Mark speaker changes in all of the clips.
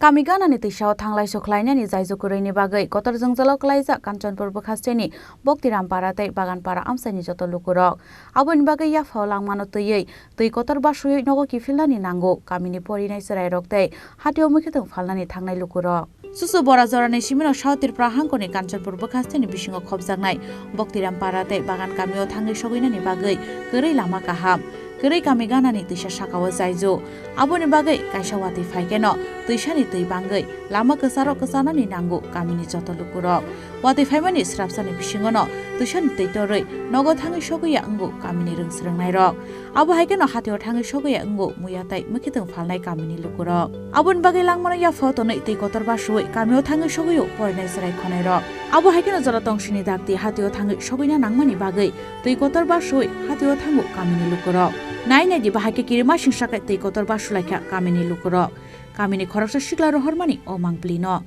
Speaker 1: Kami ganani tisao thanglai sokhlaina ni jai jokureni bagai Kotor jongjalao klaijak KanchanpurBwkhaksteni Bhaktiram para tei Bagan para amsani joto lukurok aboni bagai yafao langmano tui Kotor basui nogo kifilnani nango kamini porinai cherairok tei hatio mukhitung phalnani thangnai lukurok Susu bora jorani simino South Tripura hangkoni KanchanpurBwkhaksteni bisingo khopjaknai Bhaktiram para tei Bagan kamio thangai soginani bagai gărui lama kaham gărui kami ganani tisa sakao jaijo aboni bagai kaisa wati phaikeno tuisani tui bangai lama kesarok-kesarnani nango kamini joto lukurok wati phaimani srapsani bisingono tuisani tui torui nogo thangai sogiya ango kamini rungsrungnairok abo haikeno hatio thangai sogiya ango muyatai mukhitung phalnai kamini lukurok aboni bagai langmano ya photo nei tui Kotor basui kamio thangai sogiyo porinai serai khonairok abo haikeno jolatongsini dakti hatio thangai sogina nangmani bagai tui Kotor basui hatio thango kamini lukurok Naidi Bahaikhe kirima singsakai tui Kotor basulaikha kamini lukurok kamini khorang sikla rohormani o mangplino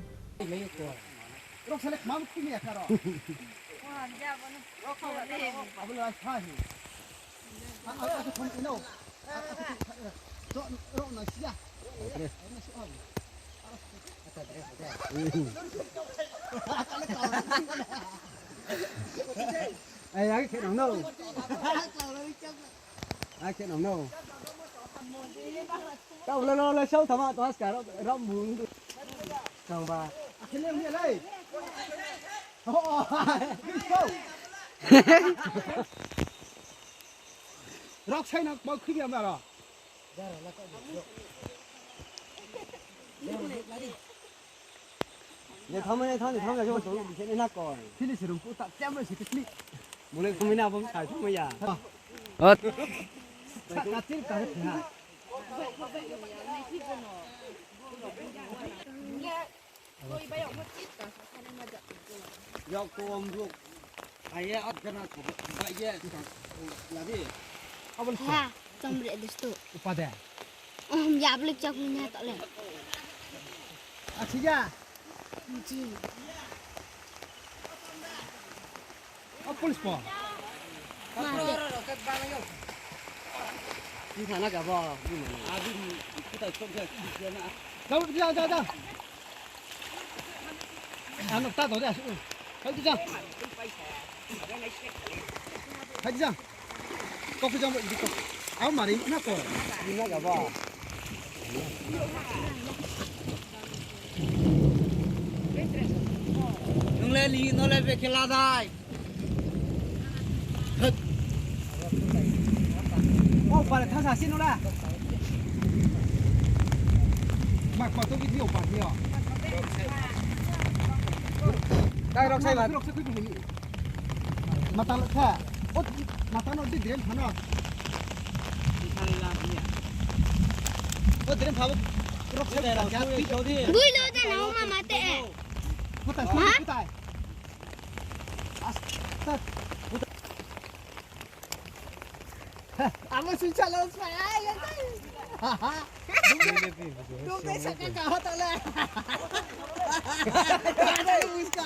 Speaker 2: Ai chuyện nào đâu. Đâu lên sâu thầm toán cả rau muống. Chồng bà. Cái lên here đây. Róc xây nó bao khi mà rồi. Để thăm này thăm là cho số sẽ lên nát còi. Thì đi sử dụng cụ tạm chém rồi thì cái một lần không nào bấm xài không bây giờ. Kacil karet ya. Yo kom duk. Ayah at kena ayah lagi. Apa lu?
Speaker 3: Ha, campur ada tu.
Speaker 2: Apa dah?
Speaker 3: Ya boleh cakap punya tak leh.
Speaker 2: Asyik.
Speaker 3: Ji.
Speaker 2: Apa polis po? Đi thằng nó cả bò, đi mà. À đi cái tay không chơi kia nè. Đâu. À nó ta tổ ra. Thấy chưa? Thấy chưa? Có cái trong vậy đi. Áo mà đi nó cổ. Đi nó cả bò. Nó lên về cái la đai. Phải thang xả xin nó ra. Mặc tôi cái điều bản nhiều. Đây rọc xây mà. Mà ta kha. Mà ta nó đi đến thằng nào. Đến thằng rọc xây là cái đi chỗ đi.
Speaker 3: Bui lo ta nào mà mate.
Speaker 2: Putai. Amo sih calon saya ya kan. Dong saya sekarang kau tak leh. Ada muska.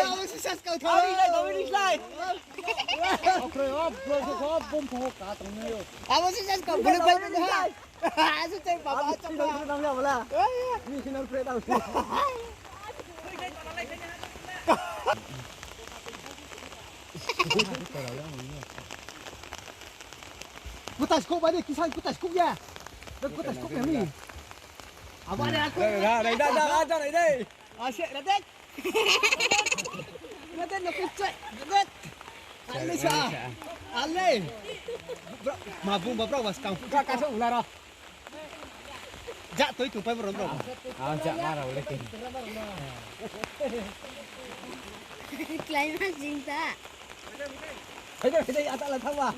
Speaker 2: Amo sih sekarang kau. Amo sih sekarang boleh balik dah. Asu cek bapa cek. Namanya apa lah? Ni sinar pray tahu. Kutas kok balik kisan kutas kok ya. Kutas kok ni. Apa ada aku? Dah đây. Asyik dah dek. Dah nak kucek. Dah. Ale sa. Ale. Mabung bapak was kang. Ka kasih ular ah. Jak tu pai beron bro. Ah jak marah boleh kin.
Speaker 3: Climax cinta.
Speaker 2: Đây ata là thằng à.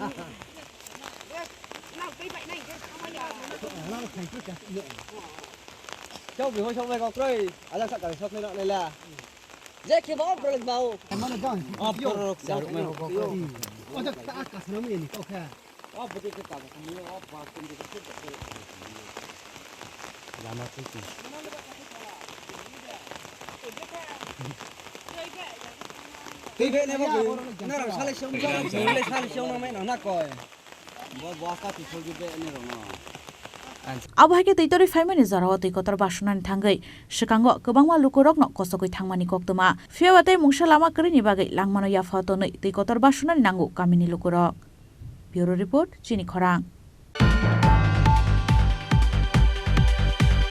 Speaker 2: Cháu bị hôi xong về con rồi, là sao cả sắp lên là, dễ khi bỏ rồi lên vào. Em nói là rồi, sao được mấy con rồi. Ôi chắc ta cả sớm mình ok. Ôi bây giờ cái cả cái miếng ốp vào cùng cái chút được. Làm mà cái gì? Cái vậy này mà nó làm sao lại sống cho nó mấy nó coi. Bố cá thì thôi cái vậy này rồi mà.
Speaker 1: Bahaikhe teitori faimani jarao tei Kotor Basunani thangai sikango kwbangma lukurok no kosokoi thangmani koktoma fiawate mungsa lama krini bagai langmano yafa tonoi tei Kotor Basunani nangu kamini lukurok. Bureau report Chini Khorang.